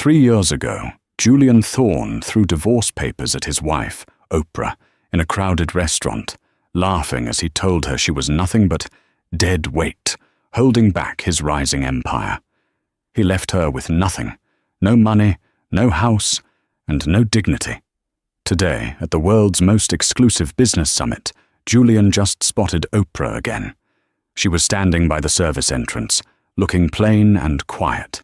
3 years ago, Julian Thorne threw divorce papers at his wife, Oprah, in a crowded restaurant, laughing as he told her she was nothing but dead weight, holding back his rising empire. He left her with nothing, no money, no house, and no dignity. Today, at the world's most exclusive business summit, Julian just spotted Oprah again. She was standing by the service entrance, looking plain and quiet.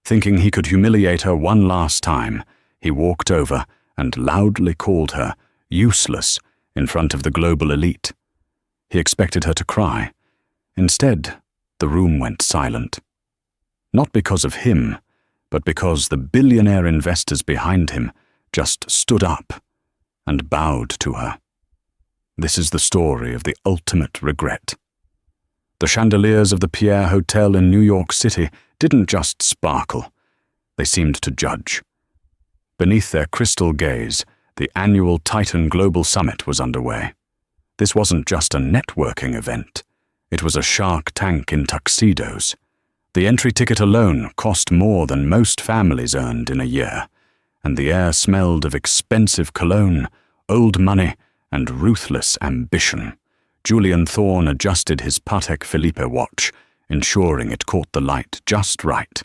Thinking he could humiliate her one last time, he walked over and loudly called her useless in front of the global elite. He expected her to cry. Instead, the room went silent. Not because of him, but because the billionaire investors behind him just stood up and bowed to her. This is the story of the ultimate regret. The chandeliers of the Pierre Hotel in New York City didn't just sparkle, they seemed to judge. Beneath their crystal gaze, the annual Titan Global Summit was underway. This wasn't just a networking event, it was a Shark Tank in tuxedos. The entry ticket alone cost more than most families earned in a year, and the air smelled of expensive cologne, old money, and ruthless ambition. Julian Thorne adjusted his Patek Philippe watch, ensuring it caught the light just right.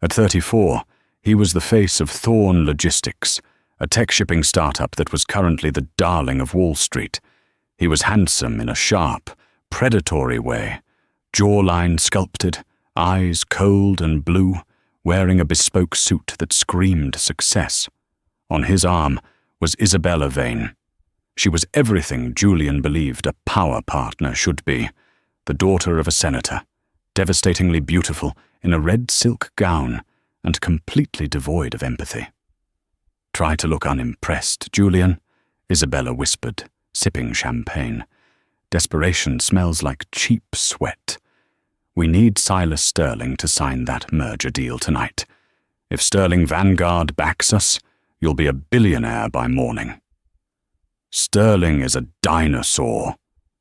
At 34, he was the face of Thorne Logistics, a tech shipping startup that was currently the darling of Wall Street. He was handsome in a sharp, predatory way, jawline sculpted, eyes cold and blue, wearing a bespoke suit that screamed success. On his arm was Isabella Vane. She was everything Julian believed a power partner should be, the daughter of a senator, devastatingly beautiful in a red silk gown and completely devoid of empathy. "Try to look unimpressed, Julian," Isabella whispered, sipping champagne. "Desperation smells like cheap sweat. We need Silas Sterling to sign that merger deal tonight. If Sterling Vanguard backs us, you'll be a billionaire by morning." "Sterling is a dinosaur,"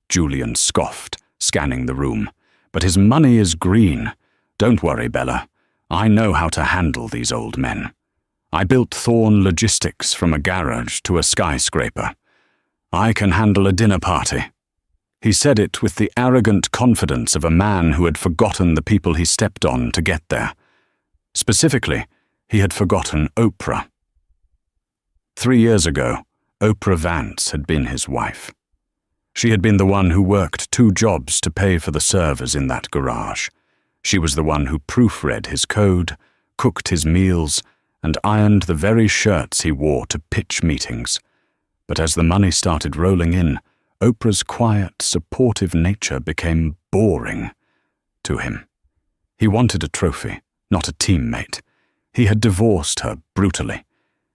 Julian scoffed, scanning the room. "But his money is green. Don't worry, Bella. I know how to handle these old men. I built Thorne Logistics from a garage to a skyscraper. I can handle a dinner party." He said it with the arrogant confidence of a man who had forgotten the people he stepped on to get there. Specifically, he had forgotten Oprah. 3 years ago, Oprah Vance had been his wife. She had been the one who worked 2 jobs to pay for the servers in that garage. She was the one who proofread his code, cooked his meals, and ironed the very shirts he wore to pitch meetings. But as the money started rolling in, Oprah's quiet, supportive nature became boring to him. He wanted a trophy, not a teammate. He had divorced her brutally.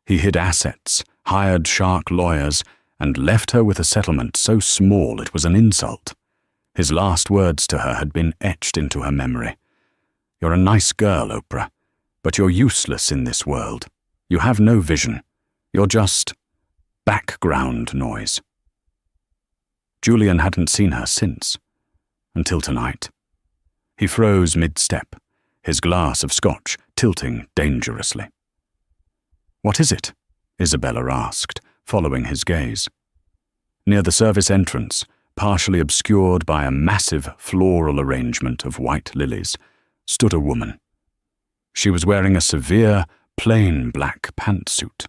He hid assets, hired shark lawyers, and left her with a settlement so small it was an insult. His last words to her had been etched into her memory. "You're a nice girl, Oprah, but you're useless in this world. You have no vision. You're just background noise." Julian hadn't seen her since, until tonight. He froze mid-step, his glass of scotch tilting dangerously. "What is it?" Isabella asked, following his gaze. Near the service entrance, partially obscured by a massive floral arrangement of white lilies, stood a woman. She was wearing a severe, plain black pantsuit.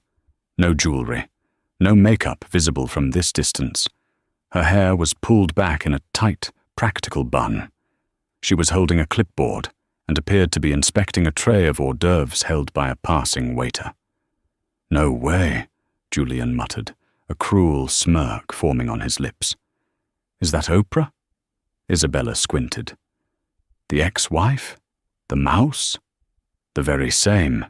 No jewelry, no makeup visible from this distance. Her hair was pulled back in a tight, practical bun. She was holding a clipboard and appeared to be inspecting a tray of hors d'oeuvres held by a passing waiter. "No way," Julian muttered, a cruel smirk forming on his lips. "Is that Oprah?" Isabella squinted. "The ex-wife? The mouse?" "The very same,"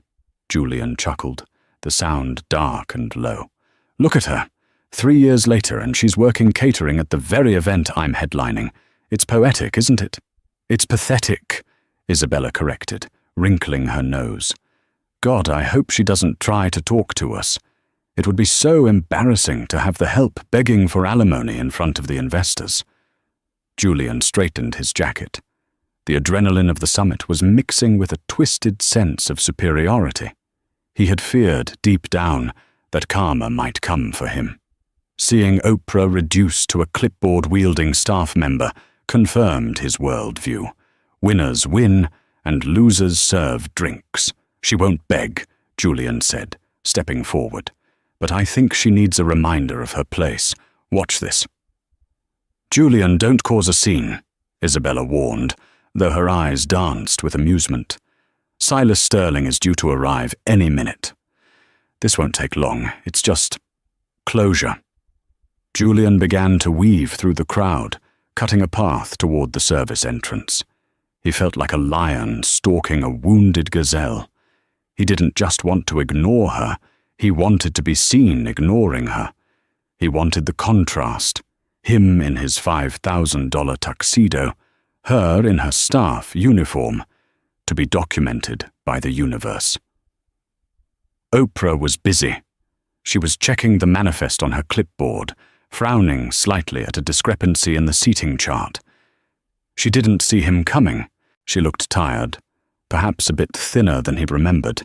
Julian chuckled, the sound dark and low. "Look at her. 3 years later and she's working catering at the very event I'm headlining. It's poetic, isn't it?" "It's pathetic," Isabella corrected, wrinkling her nose. "God, I hope she doesn't try to talk to us. It would be so embarrassing to have the help begging for alimony in front of the investors." Julian straightened his jacket. The adrenaline of the summit was mixing with a twisted sense of superiority. He had feared, deep down, that karma might come for him. Seeing Oprah reduced to a clipboard-wielding staff member confirmed his worldview. Winners win, and losers serve drinks. She won't beg, Julian said, stepping forward. But I think she needs a reminder of her place. Watch this. Julian, don't cause a scene, Isabella warned, though her eyes danced with amusement. Silas Sterling is due to arrive any minute. This won't take long. It's just closure. Julian began to weave through the crowd, cutting a path toward the service entrance. He felt like a lion stalking a wounded gazelle. He didn't just want to ignore her, he wanted to be seen ignoring her. He wanted the contrast, him in his $5,000 tuxedo, her in her staff uniform, to be documented by the universe. Oprah was busy. She was checking the manifest on her clipboard, frowning slightly at a discrepancy in the seating chart. She didn't see him coming. She looked tired, perhaps a bit thinner than he remembered,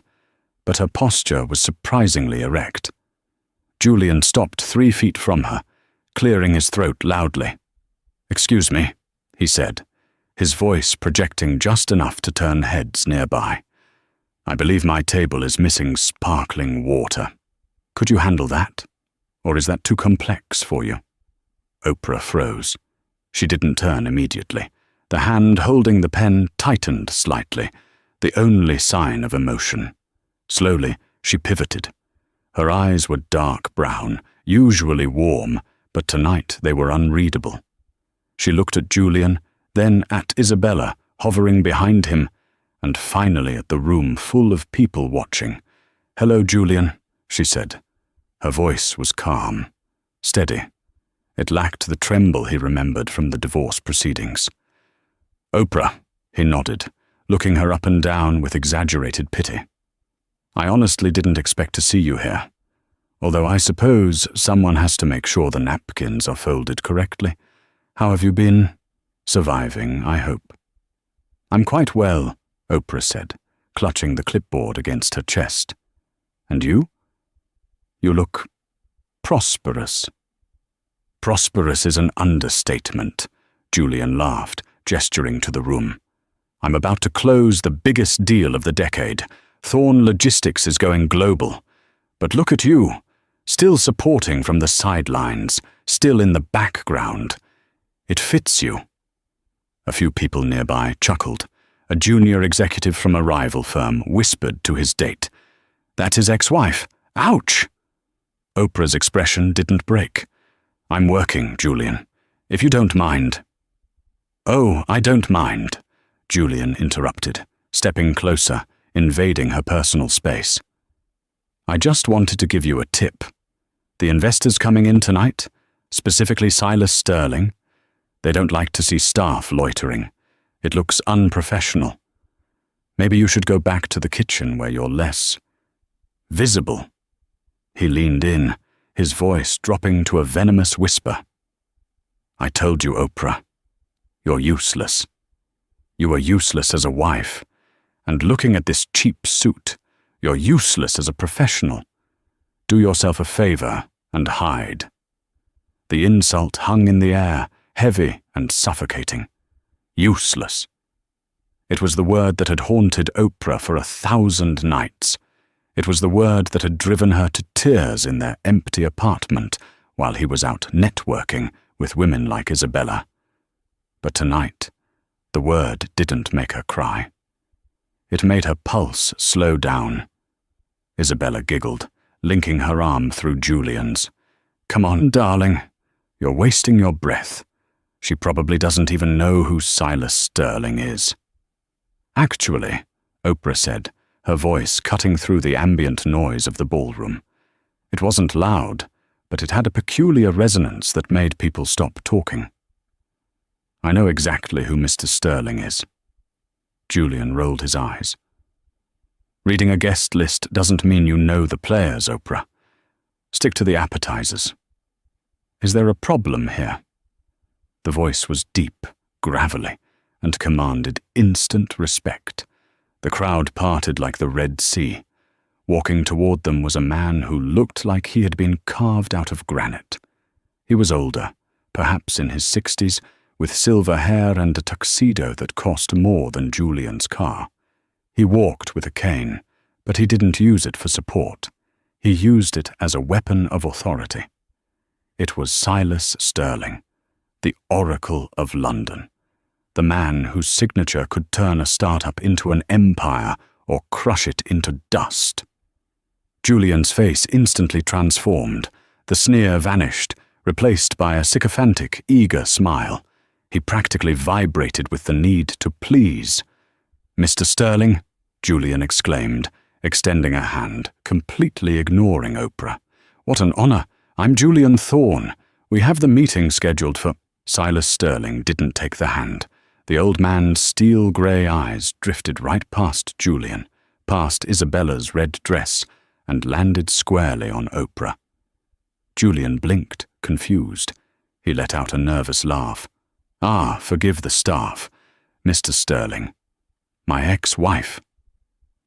but her posture was surprisingly erect. Julian stopped 3 feet from her, clearing his throat loudly. "Excuse me," he said, his voice projecting just enough to turn heads nearby. "I believe my table is missing sparkling water. Could you handle that? Or is that too complex for you?" Oprah froze. She didn't turn immediately. The hand holding the pen tightened slightly, the only sign of emotion. Slowly, she pivoted. Her eyes were dark brown, usually warm, but tonight they were unreadable. She looked at Julian, then at Isabella, hovering behind him, and finally at the room full of people watching. "Hello, Julian," she said. Her voice was calm, steady. It lacked the tremble he remembered from the divorce proceedings. "Oprah," he nodded, looking her up and down with exaggerated pity. "I honestly didn't expect to see you here, although I suppose someone has to make sure the napkins are folded correctly. How have you been? Surviving, I hope." "I'm quite well," Oprah said, clutching the clipboard against her chest. "And you? You look prosperous." "Prosperous is an understatement," Julian laughed, gesturing to the room. "I'm about to close the biggest deal of the decade. Thorn Logistics is going global. But look at you, still supporting from the sidelines, still in the background. It fits you." A few people nearby chuckled. A junior executive from a rival firm whispered to his date, "That's his ex-wife. Ouch!" Oprah's expression didn't break. "I'm working, Julian. If you don't mind." "Oh, I don't mind," Julian interrupted, stepping closer, invading her personal space. "I just wanted to give you a tip. The investors coming in tonight, specifically Silas Sterling, they don't like to see staff loitering. It looks unprofessional. Maybe you should go back to the kitchen where you're less visible." He leaned in, his voice dropping to a venomous whisper. "I told you, Oprah. You're useless. You are useless as a wife. And looking at this cheap suit, you're useless as a professional. Do yourself a favor and hide." The insult hung in the air, heavy and suffocating. Useless. It was the word that had haunted Oprah for 1,000 nights. It was the word that had driven her to tears in their empty apartment while he was out networking with women like Isabella. But tonight, the word didn't make her cry. It made her pulse slow down. Isabella giggled, linking her arm through Julian's. "Come on, darling. You're wasting your breath. She probably doesn't even know who Silas Sterling is." "Actually," Oprah said, her voice cutting through the ambient noise of the ballroom. It wasn't loud, but it had a peculiar resonance that made people stop talking. "I know exactly who Mr. Sterling is." Julian rolled his eyes. "Reading a guest list doesn't mean you know the players, Oprah. Stick to the appetizers. Is there a problem here?" The voice was deep, gravelly, and commanded instant respect. The crowd parted like the Red Sea. Walking toward them was a man who looked like he had been carved out of granite. He was older, perhaps in his 60s, with silver hair and a tuxedo that cost more than Julian's car. He walked with a cane, but he didn't use it for support. He used it as a weapon of authority. It was Silas Sterling, the Oracle of London, the man whose signature could turn a startup into an empire or crush it into dust. Julian's face instantly transformed. The sneer vanished, replaced by a sycophantic, eager smile. He practically vibrated with the need to please. "Mr. Sterling," Julian exclaimed, extending a hand, completely ignoring Oprah. "What an honor! I'm Julian Thorne. We have the meeting scheduled for—" Silas Sterling didn't take the hand. The old man's steel-grey eyes drifted right past Julian, past Isabella's red dress, and landed squarely on Oprah. Julian blinked, confused. He let out a nervous laugh. "Ah, forgive the staff. Mr. Sterling. My ex-wife.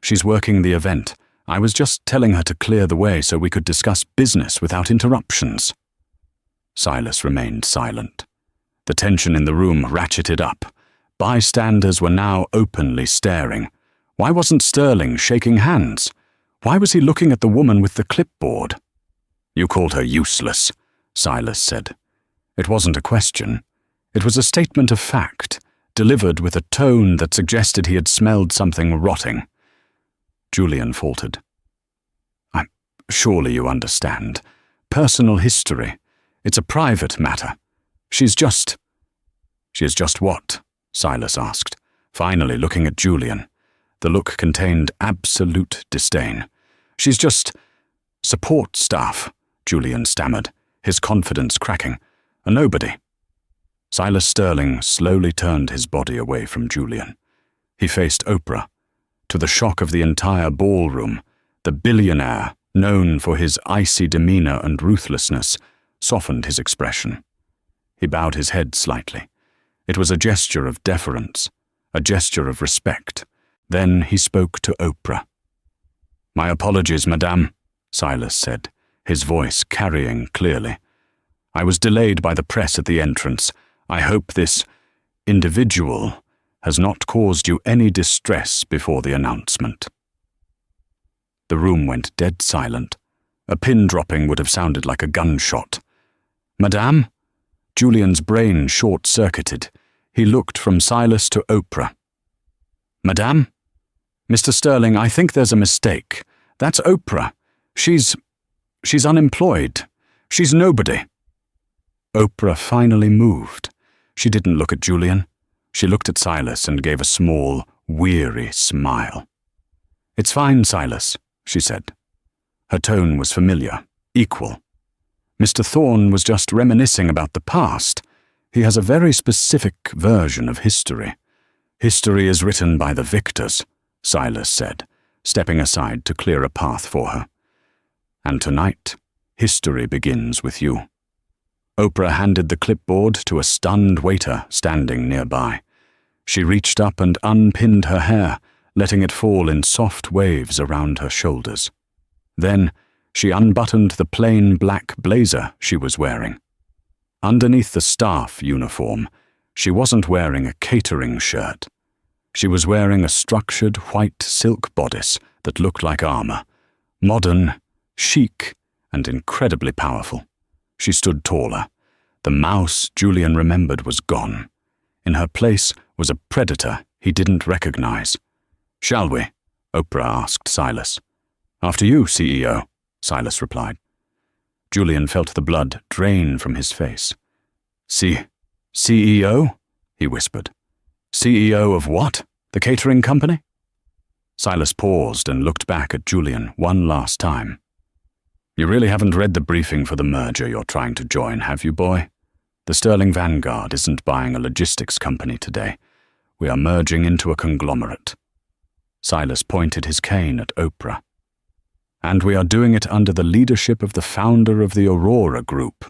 She's working the event. I was just telling her to clear the way so we could discuss business without interruptions." Silas remained silent. The tension in the room ratcheted up. Bystanders were now openly staring. Why wasn't Sterling shaking hands? Why was he looking at the woman with the clipboard? "You called her useless," Silas said. It wasn't a question. It was a statement of fact, delivered with a tone that suggested he had smelled something rotting. Julian faltered. Surely you understand. Personal history. It's a private matter. She is just what?" Silas asked, finally looking at Julian. The look contained absolute disdain. "She's just support staff," Julian stammered, his confidence cracking. "A nobody." Silas Sterling slowly turned his body away from Julian. He faced Oprah. To the shock of the entire ballroom, the billionaire, known for his icy demeanor and ruthlessness, softened his expression. He bowed his head slightly. It was a gesture of deference, a gesture of respect. Then he spoke to Oprah. "My apologies, madame," Silas said, his voice carrying clearly. "I was delayed by the press at the entrance. I hope this individual has not caused you any distress before the announcement." The room went dead silent. A pin dropping would have sounded like a gunshot. "Madame?" Julian's brain short-circuited. He looked from Silas to Oprah. "Madame? Mr. Sterling, I think there's a mistake. That's Oprah. She's unemployed. She's nobody." Oprah finally moved. She didn't look at Julian. She looked at Silas and gave a small, weary smile. "It's fine, Silas," she said. Her tone was familiar, equal. "Mr. Thorne was just reminiscing about the past. He has a very specific version of history. History is written by the victors," Silas said, stepping aside to clear a path for her. "And tonight, history begins with you." Oprah handed the clipboard to a stunned waiter standing nearby. She reached up and unpinned her hair, letting it fall in soft waves around her shoulders. Then she unbuttoned the plain black blazer she was wearing. Underneath the staff uniform, she wasn't wearing a catering shirt. She was wearing a structured white silk bodice that looked like armor, modern, chic, and incredibly powerful. She stood taller. The mouse Julian remembered was gone. In her place was a predator he didn't recognize. "Shall we?" Oprah asked Silas. "After you, CEO," Silas replied. Julian felt the blood drain from his face. CEO? He whispered. "CEO of what? The catering company?" Silas paused and looked back at Julian one last time. "You really haven't read the briefing for the merger you're trying to join, have you, boy? The Sterling Vanguard isn't buying a logistics company today. We are merging into a conglomerate." Silas pointed his cane at Oprah. "And we are doing it under the leadership of the founder of the Aurora Group,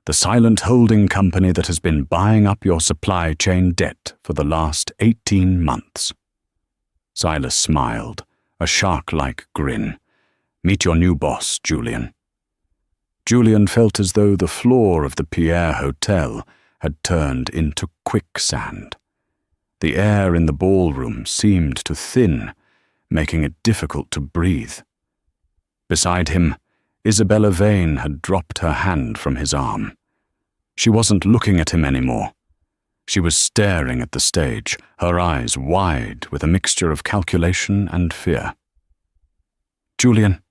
the silent holding company that has been buying up your supply chain debt for the last 18 months. Silas smiled, a shark-like grin. Meet your new boss, Julian." Julian felt as though the floor of the Pierre Hotel had turned into quicksand. The air in the ballroom seemed to thin, making it difficult to breathe. Beside him, Isabella Vane had dropped her hand from his arm. She wasn't looking at him anymore. She was staring at the stage, her eyes wide with a mixture of calculation and fear. "Julian,"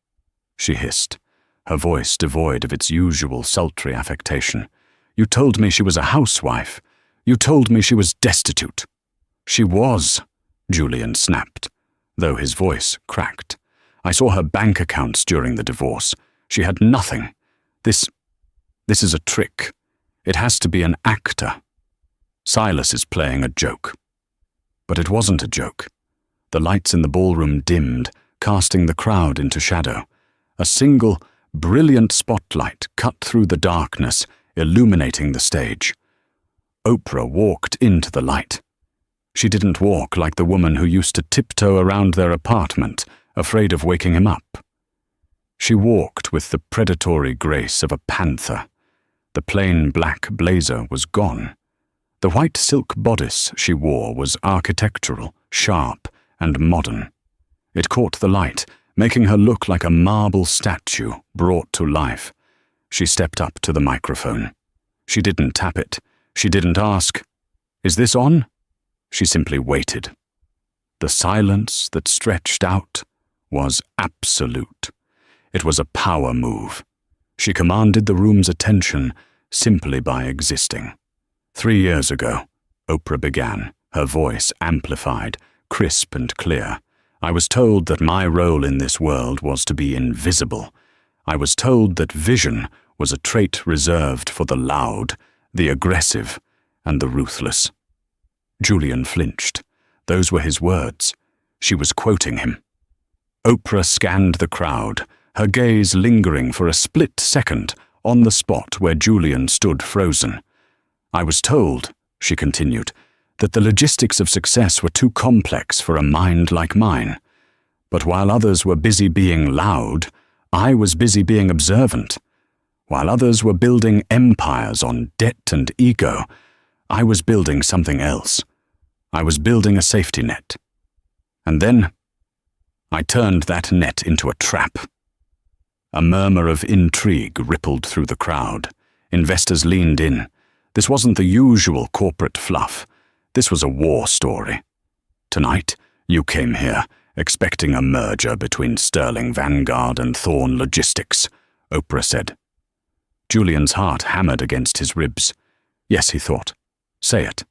she hissed, her voice devoid of its usual sultry affectation. "You told me she was a housewife. You told me she was destitute." "She was," Julian snapped, though his voice cracked. "I saw her bank accounts during the divorce. She had nothing. This is a trick. It has to be an actor. Silas is playing a joke." But it wasn't a joke. The lights in the ballroom dimmed, casting the crowd into shadow. A single, brilliant spotlight cut through the darkness, illuminating the stage. Oprah walked into the light. She didn't walk like the woman who used to tiptoe around their apartment, afraid of waking him up. She walked with the predatory grace of a panther. The plain black blazer was gone. The white silk bodice she wore was architectural, sharp, and modern. It caught the light, making her look like a marble statue brought to life. She stepped up to the microphone. She didn't tap it. She didn't ask, "Is this on?" She simply waited. The silence that stretched out was absolute. It was a power move. She commanded the room's attention simply by existing. 3 years ago, Oprah began, her voice amplified, crisp and clear. "I was told that my role in this world was to be invisible. I was told that vision was a trait reserved for the loud, the aggressive, and the ruthless." Julian flinched. Those were his words. She was quoting him. Oprah scanned the crowd, her gaze lingering for a split second on the spot where Julian stood frozen. "I was told," she continued, "that the logistics of success were too complex for a mind like mine. But while others were busy being loud, I was busy being observant. While others were building empires on debt and ego, I was building something else. I was building a safety net. And then I turned that net into a trap." A murmur of intrigue rippled through the crowd. Investors leaned in. This wasn't the usual corporate fluff. This was a war story. "Tonight, you came here expecting a merger between Sterling Vanguard and Thorn Logistics," Oprah said. Julian's heart hammered against his ribs. Yes, he thought. Say it.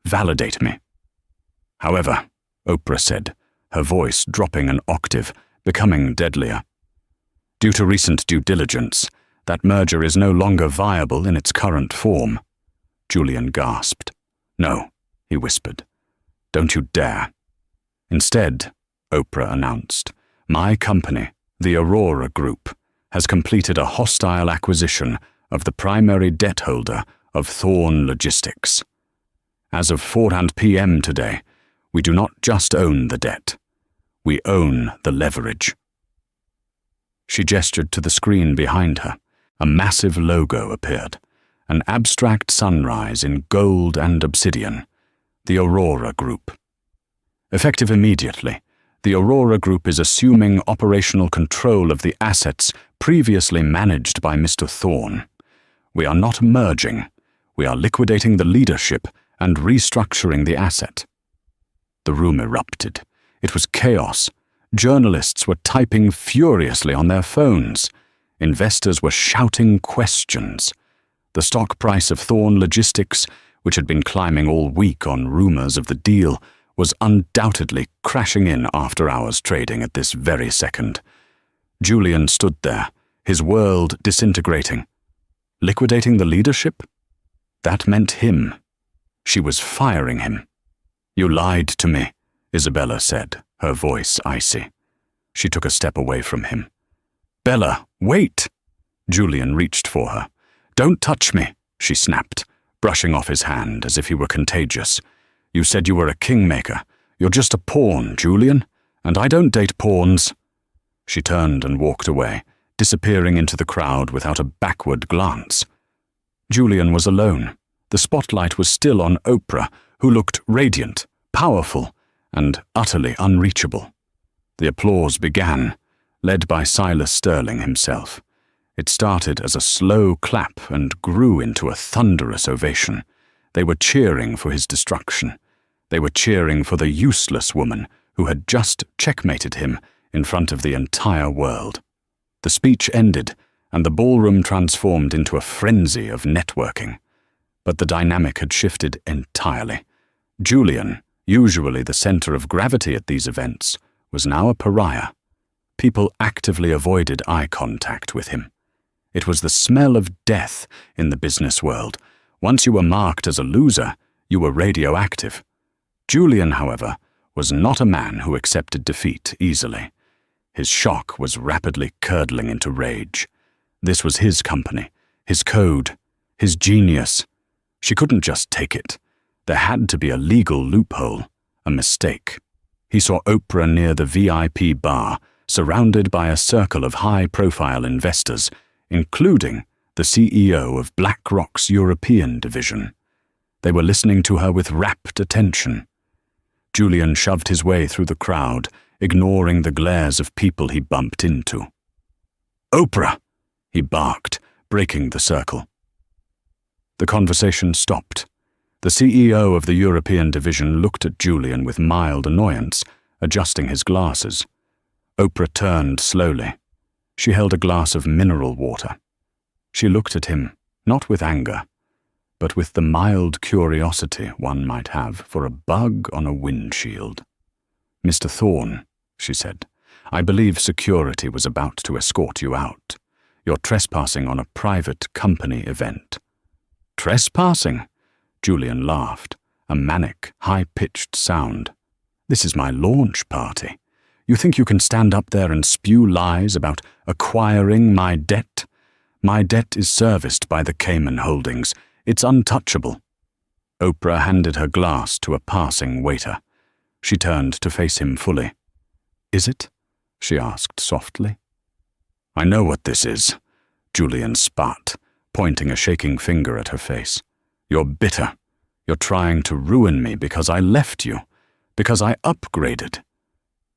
Validate me. "However," Oprah said, her voice dropping an octave, becoming deadlier, "due to recent due diligence, that merger is no longer viable in its current form." Julian gasped. "No," he whispered. "Don't you dare." "Instead," Oprah announced, "my company, the Aurora Group, has completed a hostile acquisition of the primary debt holder of Thorn Logistics. As of 4:00 p.m. today, we do not just own the debt. We own the leverage." She gestured to the screen behind her. A massive logo appeared, an abstract sunrise in gold and obsidian, the Aurora Group. Effective immediately, the Aurora Group is assuming operational control of the assets previously managed by Mr. Thorn. We are not merging. We are liquidating the leadership and restructuring the asset. The room erupted. It was chaos. Journalists were typing furiously on their phones. Investors were shouting questions. The stock price of Thorn Logistics, which had been climbing all week on rumors of the deal, was undoubtedly crashing in after-hours trading at this very second. Julian stood there, his world disintegrating. Liquidating the leadership? That meant him. She was firing him. "You lied to me," Isabella said, her voice icy. She took a step away from him. "Bella, wait!" Julian reached for her. "Don't touch me," she snapped, brushing off his hand as if he were contagious. "You said you were a kingmaker. You're just a pawn, Julian, and I don't date pawns." She turned and walked away, disappearing into the crowd without a backward glance. Julian was alone. The spotlight was still on Oprah, who looked radiant, powerful, and utterly unreachable. The applause began, led by Silas Sterling himself. It started as a slow clap and grew into a thunderous ovation. They were cheering for his destruction. They were cheering for the useless woman who had just checkmated him in front of the entire world. The speech ended, and the ballroom transformed into a frenzy of networking. But the dynamic had shifted entirely. Julian, usually the center of gravity at these events, was now a pariah. People actively avoided eye contact with him. It was the smell of death in the business world. Once you were marked as a loser, you were radioactive. Julian, however, was not a man who accepted defeat easily. His shock was rapidly curdling into rage. This was his company, his code, his genius. She couldn't just take it. There had to be a legal loophole, a mistake. He saw Oprah near the VIP bar, surrounded by a circle of high-profile investors, including the CEO of BlackRock's European division. They were listening to her with rapt attention. Julian shoved his way through the crowd, ignoring the glares of people he bumped into. "Oprah!" he barked, breaking the circle. The conversation stopped. The CEO of the European division looked at Julian with mild annoyance, adjusting his glasses. Oprah turned slowly. She held a glass of mineral water. She looked at him, not with anger, but with the mild curiosity one might have for a bug on a windshield. "Mr. Thorne," she said, "I believe security was about to escort you out. You're trespassing on a private company event." "Trespassing?" Julian laughed, a manic, high-pitched sound. "This is my launch party. You think you can stand up there and spew lies about acquiring my debt? My debt is serviced by the Cayman Holdings. It's untouchable." Oprah handed her glass to a passing waiter. She turned to face him fully. "Is it?" she asked softly. "I know what this is," Julian spat, pointing a shaking finger at her face. "You're bitter. You're trying to ruin me because I left you, because I upgraded.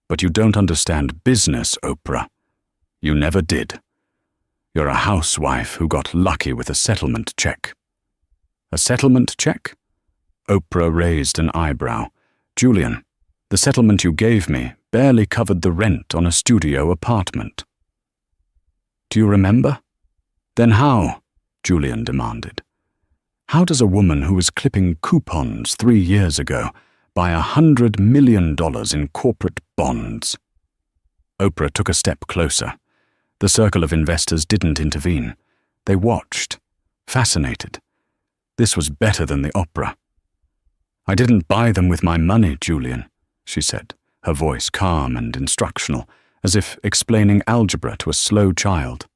But you don't understand business, Oprah. You never did. You're a housewife who got lucky with a settlement check." "A settlement check?" Oprah raised an eyebrow. "Julian, the settlement you gave me barely covered the rent on a studio apartment." "Do you remember?" "Then how?" Julian demanded. "How does a woman who was clipping coupons 3 years ago buy $100 million in corporate bonds?" Oprah took a step closer. The circle of investors didn't intervene. They watched, fascinated. This was better than the opera. "I didn't buy them with my money, Julian," she said, her voice calm and instructional, as if explaining algebra to a slow child.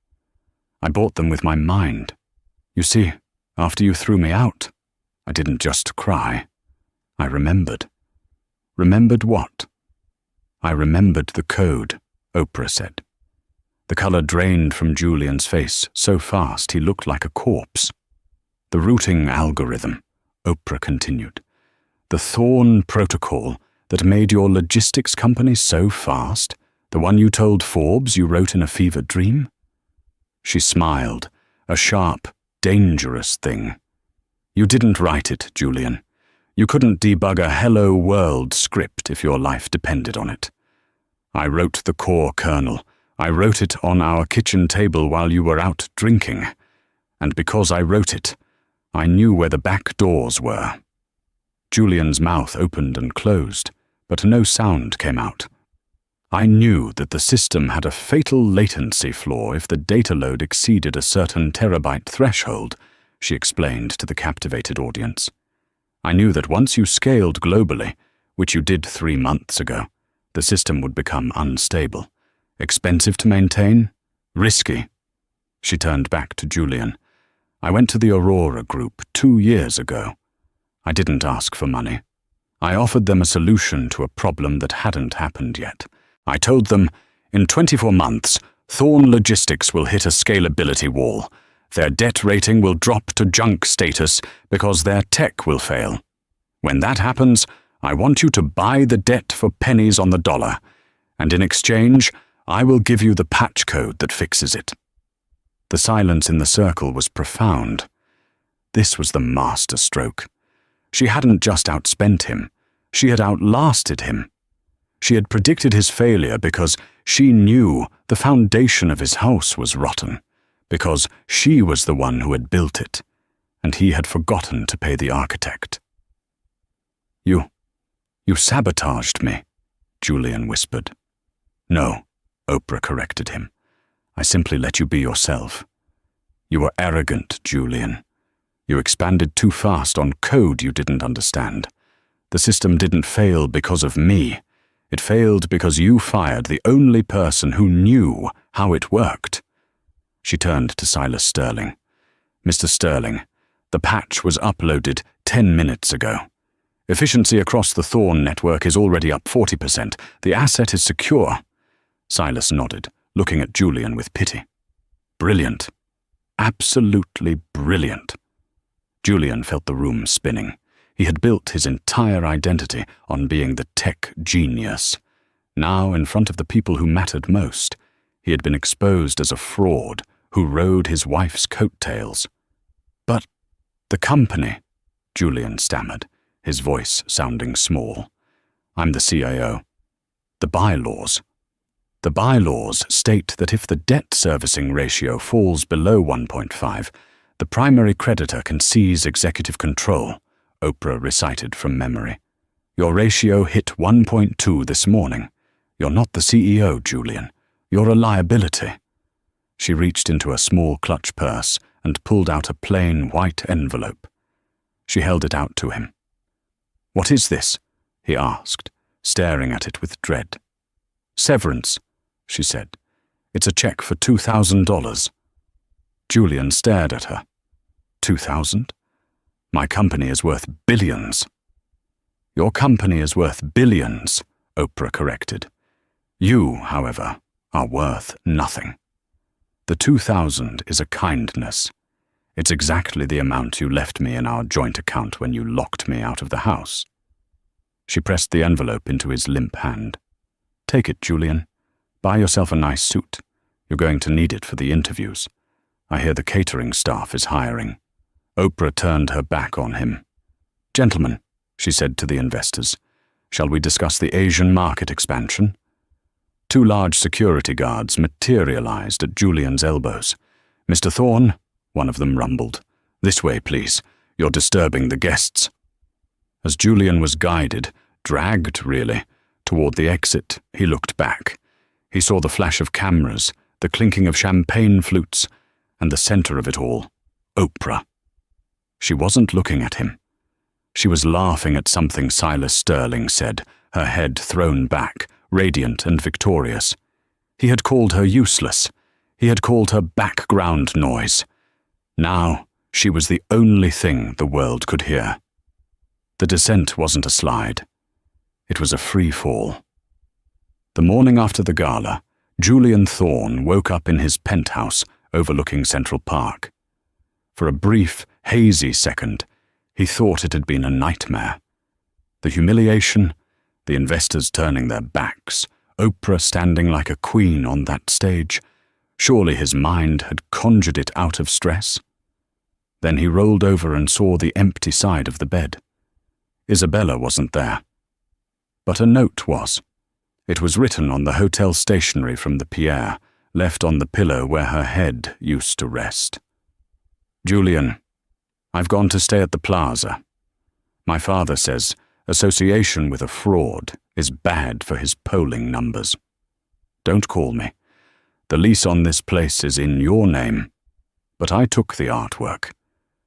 "I bought them with my mind. You see, after you threw me out, I didn't just cry. I remembered." "Remembered what?" "I remembered the code," Oprah said. The color drained from Julian's face so fast he looked like a corpse. "The routing algorithm," Oprah continued. "The Thorne protocol that made your logistics company so fast, the one you told Forbes you wrote in a fever dream?" She smiled, a sharp, dangerous thing. "You didn't write it, Julian. You couldn't debug a Hello World script if your life depended on it. I wrote the core kernel. I wrote it on our kitchen table while you were out drinking. And because I wrote it, I knew where the back doors were." Julian's mouth opened and closed, but no sound came out. "I knew that the system had a fatal latency flaw if the data load exceeded a certain terabyte threshold," she explained to the captivated audience. "I knew that once you scaled globally, which you did 3 months ago, the system would become unstable. Expensive to maintain? Risky." She turned back to Julian. "I went to the Aurora Group 2 years ago. I didn't ask for money. I offered them a solution to a problem that hadn't happened yet. I told them, In 24 months, Thorn Logistics will hit a scalability wall. Their debt rating will drop to junk status because their tech will fail. When that happens, I want you to buy the debt for pennies on the dollar, and in exchange, I will give you the patch code that fixes it." The silence in the circle was profound. This was the master stroke. She hadn't just outspent him, she had outlasted him. She had predicted his failure because she knew the foundation of his house was rotten, because she was the one who had built it, and he had forgotten to pay the architect. You sabotaged me," Julian whispered. "No," Oprah corrected him. "I simply let you be yourself. You were arrogant, Julian. You expanded too fast on code you didn't understand. The system didn't fail because of me. It failed because you fired the only person who knew how it worked." She turned to Silas Sterling. "Mr. Sterling, the patch was uploaded 10 minutes ago. Efficiency across the Thorn network is already up 40%. The asset is secure." Silas nodded, looking at Julian with pity. "Brilliant. Absolutely brilliant." Julian felt the room spinning. He had built his entire identity on being the tech genius. Now, in front of the people who mattered most, he had been exposed as a fraud who rode his wife's coattails. "But the company," Julian stammered, his voice sounding small. "I'm the CIO. The bylaws. The bylaws state that if the debt servicing ratio falls below 1.5, the primary creditor can seize executive control," Oprah recited from memory. "Your ratio hit 1.2 this morning. You're not the CEO, Julian. You're a liability." She reached into a small clutch purse and pulled out a plain white envelope. She held it out to him. "What is this?" he asked, staring at it with dread. "Severance," she said. "It's a check for $2,000. Julian stared at her. "2,000? My company is worth billions." "Your company is worth billions," Oprah corrected. "You, however, are worth nothing. The 2,000 is a kindness. It's exactly the amount you left me in our joint account when you locked me out of the house." She pressed the envelope into his limp hand. "Take it, Julian. Buy yourself a nice suit. You're going to need it for the interviews. I hear the catering staff is hiring." Oprah turned her back on him. "Gentlemen," she said to the investors, "shall we discuss the Asian market expansion?" 2 large security guards materialized at Julian's elbows. "Mr. Thorn," one of them rumbled, "this way, please. You're disturbing the guests." As Julian was guided, dragged really, toward the exit, he looked back. He saw the flash of cameras, the clinking of champagne flutes, and the center of it all, Oprah. She wasn't looking at him. She was laughing at something Silas Sterling said, her head thrown back, radiant and victorious. He had called her useless. He had called her background noise. Now, she was the only thing the world could hear. The descent wasn't a slide. It was a free fall. The morning after the gala, Julian Thorn woke up in his penthouse overlooking Central Park. For a brief, hazy second, he thought it had been a nightmare. The humiliation, the investors turning their backs, Oprah standing like a queen on that stage. Surely his mind had conjured it out of stress. Then he rolled over and saw the empty side of the bed. Isabella wasn't there. But a note was. It was written on the hotel stationery from the Pierre, left on the pillow where her head used to rest. "Julian, I've gone to stay at the Plaza. My father says association with a fraud is bad for his polling numbers. Don't call me. The lease on this place is in your name, but I took the artwork.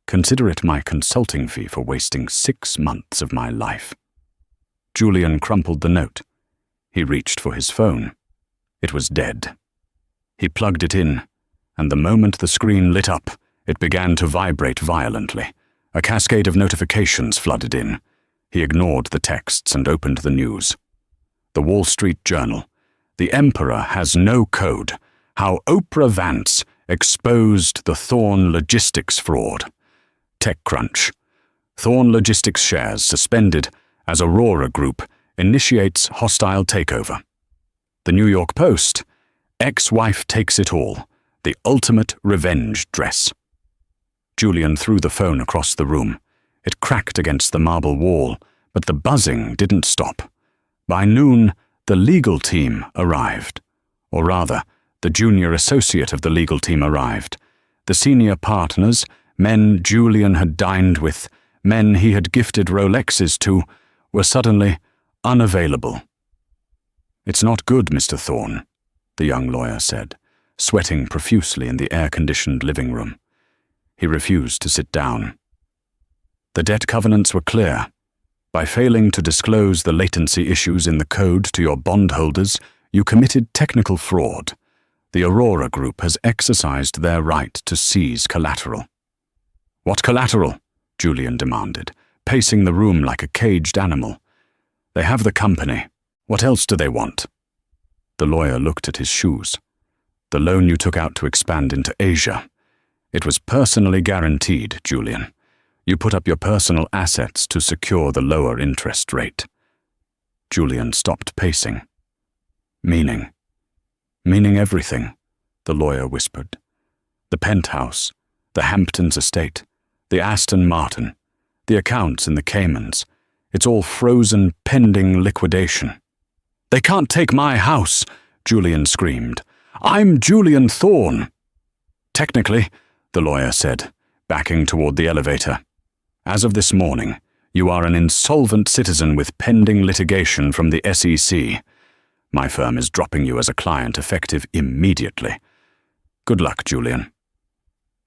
Consider it my consulting fee for wasting 6 months of my life." Julian crumpled the note. He reached for his phone. It was dead. He plugged it in, and the moment the screen lit up, it began to vibrate violently. A cascade of notifications flooded in. He ignored the texts and opened the news. The Wall Street Journal. The Emperor has no code. How Oprah Vance exposed the Thorn Logistics fraud. TechCrunch. Thorn Logistics shares suspended as Aurora Group initiates hostile takeover. The New York Post. Ex-wife takes it all. The ultimate revenge dress. Julian threw the phone across the room. It cracked against the marble wall, but the buzzing didn't stop. By noon, the legal team arrived. Or rather, the junior associate of the legal team arrived. The senior partners, men Julian had dined with, men he had gifted Rolexes to, were suddenly unavailable. "It's not good, Mr. Thorn," the young lawyer said, sweating profusely in the air-conditioned living room. He refused to sit down. The debt covenants were clear. By failing to disclose the latency issues in the code to your bondholders, you committed technical fraud. The Aurora Group has exercised their right to seize collateral. "What collateral?" Julian demanded, pacing the room like a caged animal. "They have the company. What else do they want?" The lawyer looked at his shoes. "The loan you took out to expand into Asia. It was personally guaranteed, Julian. You put up your personal assets to secure the lower interest rate." Julian stopped pacing. "Meaning? Meaning everything," the lawyer whispered. "The penthouse, the Hamptons estate, the Aston Martin, the accounts in the Caymans. It's all frozen pending liquidation." "They can't take my house," Julian screamed. "I'm Julian Thorn." "Technically," the lawyer said, backing toward the elevator. "As of this morning, you are an insolvent citizen with pending litigation from the SEC. My firm is dropping you as a client effective immediately. Good luck, Julian."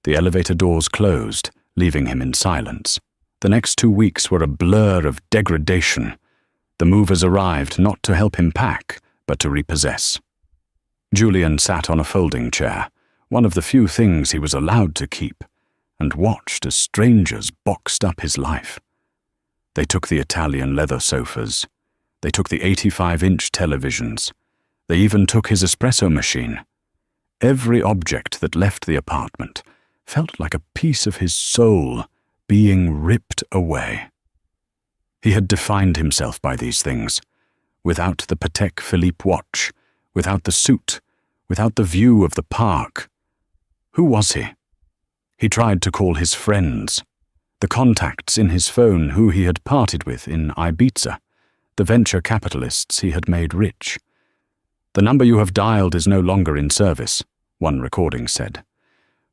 The elevator doors closed, leaving him in silence. The next 2 weeks were a blur of degradation. The movers arrived not to help him pack, but to repossess. Julian sat on a folding chair, one of the few things he was allowed to keep, and watched as strangers boxed up his life. They took the Italian leather sofas. They took the 85-inch televisions. They even took his espresso machine. Every object that left the apartment felt like a piece of his soul being ripped away. He had defined himself by these things. Without the Patek Philippe watch, without the suit, without the view of the park. Who was he? He tried to call his friends, the contacts in his phone who he had parted with in Ibiza, the venture capitalists he had made rich. "The number you have dialed is no longer in service," one recording said.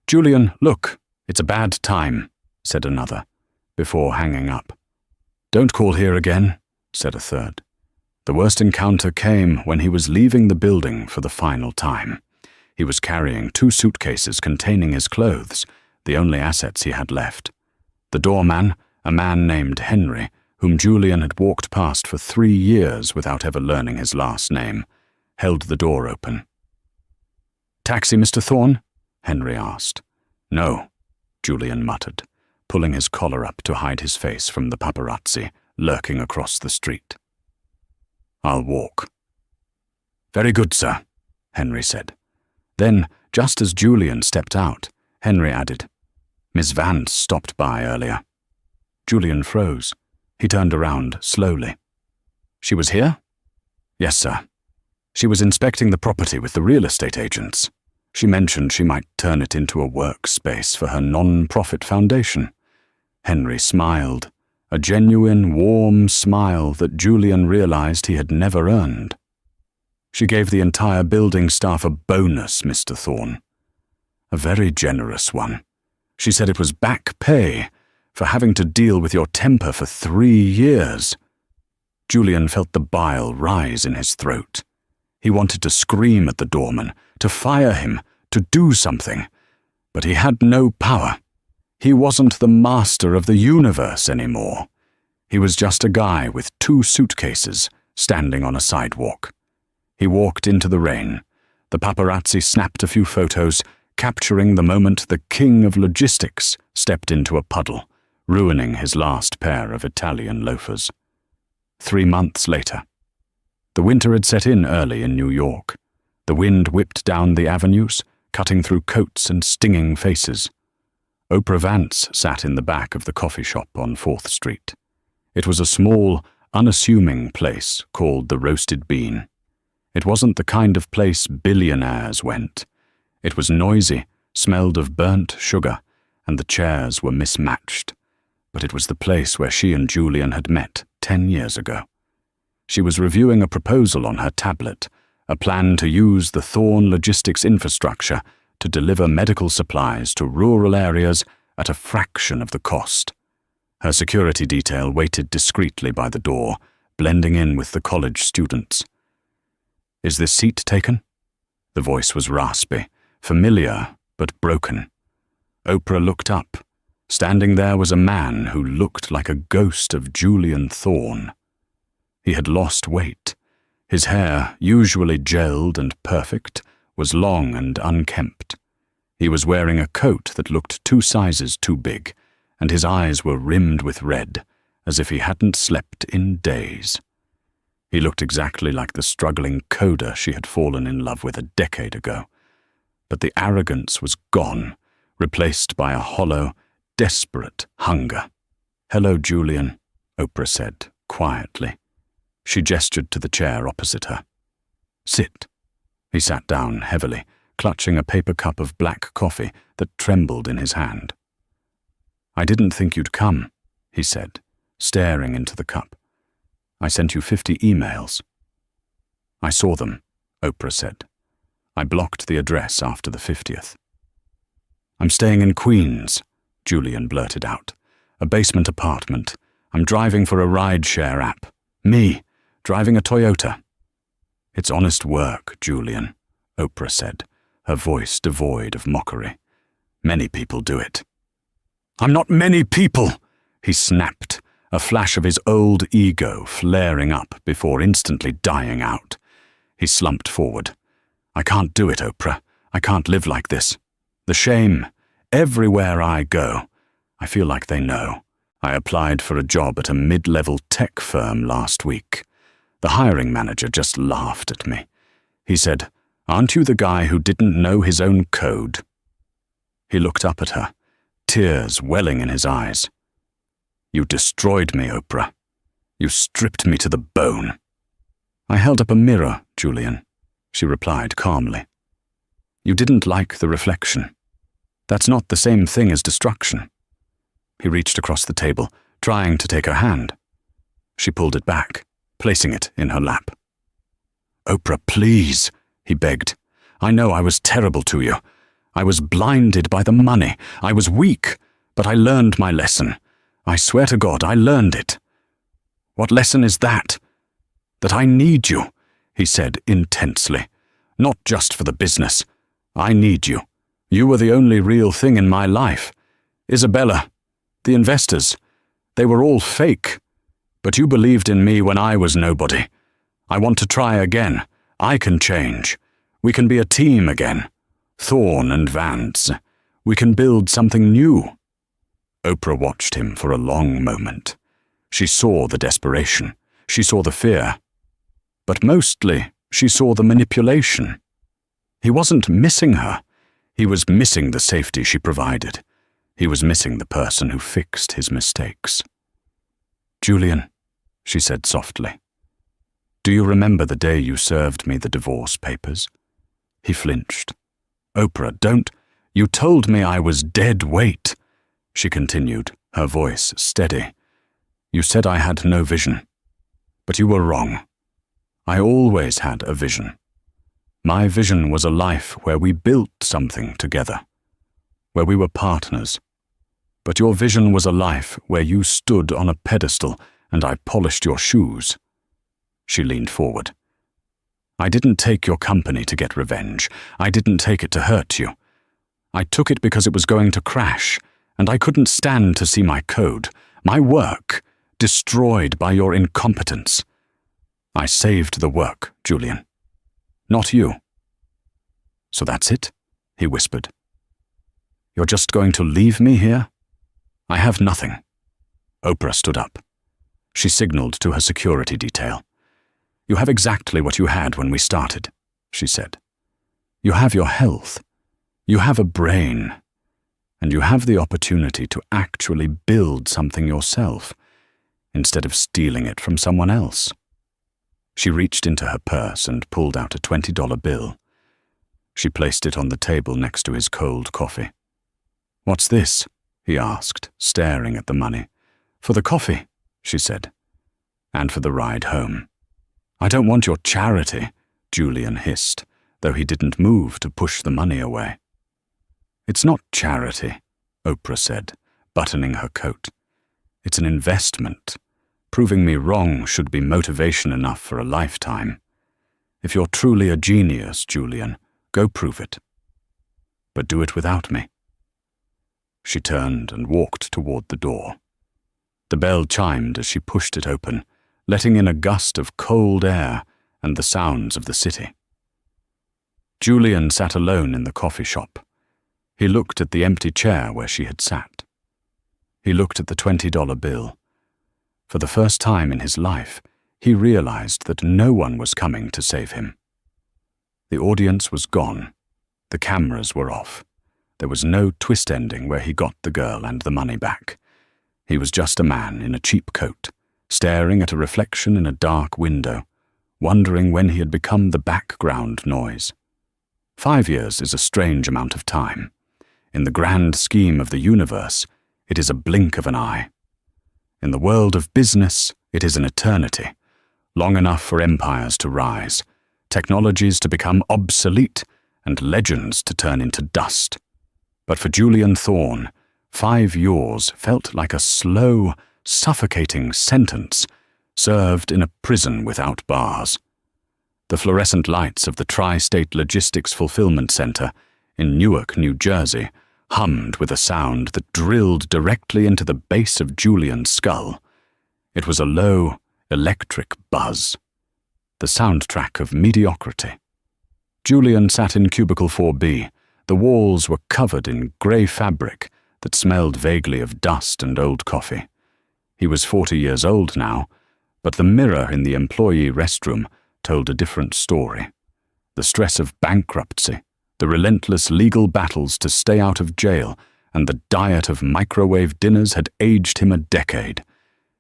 "Julian, look, it's a bad time," said another, before hanging up. "Don't call here again," said a third. The worst encounter came when he was leaving the building for the final time. He was carrying 2 suitcases containing his clothes, the only assets he had left. The doorman, a man named Henry, whom Julian had walked past for 3 years without ever learning his last name, held the door open. "Taxi, Mr. Thorn?" Henry asked. "No," Julian muttered, pulling his collar up to hide his face from the paparazzi lurking across the street. "I'll walk." "Very good, sir," Henry said. Then, just as Julian stepped out, Henry added, "Miss Vance stopped by earlier." Julian froze. He turned around slowly. "She was here?" "Yes, sir. She was inspecting the property with the real estate agents. She mentioned she might turn it into a workspace for her non-profit foundation." Henry smiled, a genuine, warm smile that Julian realized he had never earned. "She gave the entire building staff a bonus, Mr. Thorn. A very generous one. She said it was back pay for having to deal with your temper for 3 years. Julian felt the bile rise in his throat. He wanted to scream at the doorman, to fire him, to do something, but he had no power. He wasn't the master of the universe anymore. He was just a guy with 2 suitcases standing on a sidewalk. He walked into the rain. The paparazzi snapped a few photos, capturing the moment the king of logistics stepped into a puddle, ruining his last pair of Italian loafers. 3 months later. The winter had set in early in New York. The wind whipped down the avenues, cutting through coats and stinging faces. Oprah Vance sat in the back of the coffee shop on 4th Street. It was a small, unassuming place called the Roasted Bean. It wasn't the kind of place billionaires went. It was noisy, smelled of burnt sugar, and the chairs were mismatched. But it was the place where she and Julian had met 10 years ago. She was reviewing a proposal on her tablet, a plan to use the Thorn logistics infrastructure to deliver medical supplies to rural areas at a fraction of the cost. Her security detail waited discreetly by the door, blending in with the college students. "Is this seat taken?" The voice was raspy, familiar but broken. Oprah looked up. Standing there was a man who looked like a ghost of Julian Thorn. He had lost weight. His hair, usually gelled and perfect, was long and unkempt. He was wearing a coat that looked 2 sizes too big, and his eyes were rimmed with red, as if he hadn't slept in days. He looked exactly like the struggling coder she had fallen in love with a decade ago. But the arrogance was gone, replaced by a hollow, desperate hunger. "Hello, Julian," Oprah said, quietly. She gestured to the chair opposite her. "Sit." He sat down heavily, clutching a paper cup of black coffee that trembled in his hand. "I didn't think you'd come," he said, staring into the cup. "I sent you 50 emails." "I saw them," Oprah said. "I blocked the address after the 50th. "I'm staying in Queens," Julian blurted out. "A basement apartment. I'm driving for a ride-share app. Me, driving a Toyota." "It's honest work, Julian," Oprah said, her voice devoid of mockery. "Many people do it." "I'm not many people," he snapped, a flash of his old ego flaring up before instantly dying out. He slumped forward. "I can't do it, Oprah. I can't live like this. The shame. Everywhere I go. I feel like they know. I applied for a job at a mid-level tech firm last week. The hiring manager just laughed at me. He said, 'Aren't you the guy who didn't know his own code?' He looked up at her, tears welling in his eyes. 'You destroyed me, Oprah. You stripped me to the bone.' I held up a mirror, Julian," she replied calmly. "You didn't like the reflection. That's not the same thing as destruction." He reached across the table, trying to take her hand. She pulled it back, placing it in her lap. "Oprah, please," he begged. "I know I was terrible to you. I was blinded by the money. I was weak, but I learned my lesson. I swear to God, I learned it." "What lesson is that?" "That I need you," he said intensely. "Not just for the business. I need you. You were the only real thing in my life. Isabella, the investors, they were all fake. But you believed in me when I was nobody. I want to try again. I can change. We can be a team again. Thorn and Vance. We can build something new." Oprah watched him for a long moment. She saw the desperation. She saw the fear. But mostly, she saw the manipulation. He wasn't missing her. He was missing the safety she provided. He was missing the person who fixed his mistakes. "Julian," she said softly, "do you remember the day you served me the divorce papers?" He flinched. "Oprah, don't. You told me I was dead weight," she continued, her voice steady. "You said I had no vision. But you were wrong. I always had a vision. My vision was a life where we built something together, where we were partners. But your vision was a life where you stood on a pedestal and I polished your shoes." She leaned forward. "I didn't take your company to get revenge. I didn't take it to hurt you. I took it because it was going to crash, and I couldn't stand to see my code, my work, destroyed by your incompetence. I saved the work, Julian. Not you." "So that's it?" he whispered. "You're just going to leave me here?" "I have nothing." Oprah stood up. She signaled to her security detail. You have exactly what you had when we started, she said. You have your health. You have a brain. And you have the opportunity to actually build something yourself, instead of stealing it from someone else. She reached into her purse and pulled out a $20 bill. She placed it on the table next to his cold coffee. "What's this?" he asked, staring at the money. "For the coffee," she said. "And for the ride home." "I don't want your charity," Julian hissed, though he didn't move to push the money away. "It's not charity," Oprah said, buttoning her coat. "It's an investment. Proving me wrong should be motivation enough for a lifetime. If you're truly a genius, Julian, go prove it. But do it without me." She turned and walked toward the door. The bell chimed as she pushed it open, letting in a gust of cold air and the sounds of the city. Julian sat alone in the coffee shop. He looked at the empty chair where she had sat. He looked at the $20 bill. For the first time in his life, he realized that no one was coming to save him. The audience was gone. The cameras were off. There was no twist ending where he got the girl and the money back. He was just a man in a cheap coat, staring at a reflection in a dark window, wondering when he had become the background noise. 5 years is a strange amount of time. In the grand scheme of the universe, it is a blink of an eye. In the world of business, it is an eternity, long enough for empires to rise, technologies to become obsolete, and legends to turn into dust. But for Julian Thorne, 5 years felt like a slow, suffocating sentence served in a prison without bars. The fluorescent lights of the Tri-State Logistics Fulfillment Center in Newark, New Jersey, hummed with a sound that drilled directly into the base of Julian's skull. It was a low, electric buzz, the soundtrack of mediocrity. Julian sat in cubicle 4B. The walls were covered in grey fabric that smelled vaguely of dust and old coffee. He was 40 years old now, but the mirror in the employee restroom told a different story. The stress of bankruptcy, the relentless legal battles to stay out of jail, and the diet of microwave dinners had aged him a decade.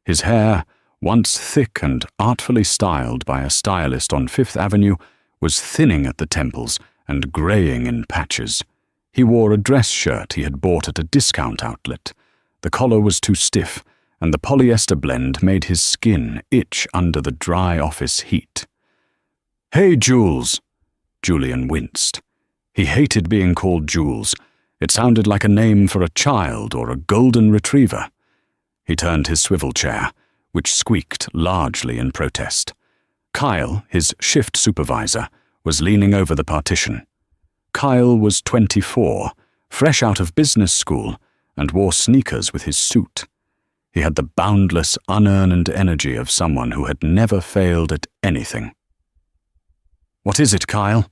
His hair, once thick and artfully styled by a stylist on Fifth Avenue, was thinning at the temples and graying in patches. He wore a dress shirt he had bought at a discount outlet. The collar was too stiff, and the polyester blend made his skin itch under the dry office heat. "Hey, Jules!" Julian winced. He hated being called Jules. It sounded like a name for a child or a golden retriever. He turned his swivel chair, which squeaked largely in protest. Kyle, his shift supervisor, was leaning over the partition. Kyle was 24, fresh out of business school, and wore sneakers with his suit. He had the boundless, unearned energy of someone who had never failed at anything. "What is it, Kyle?"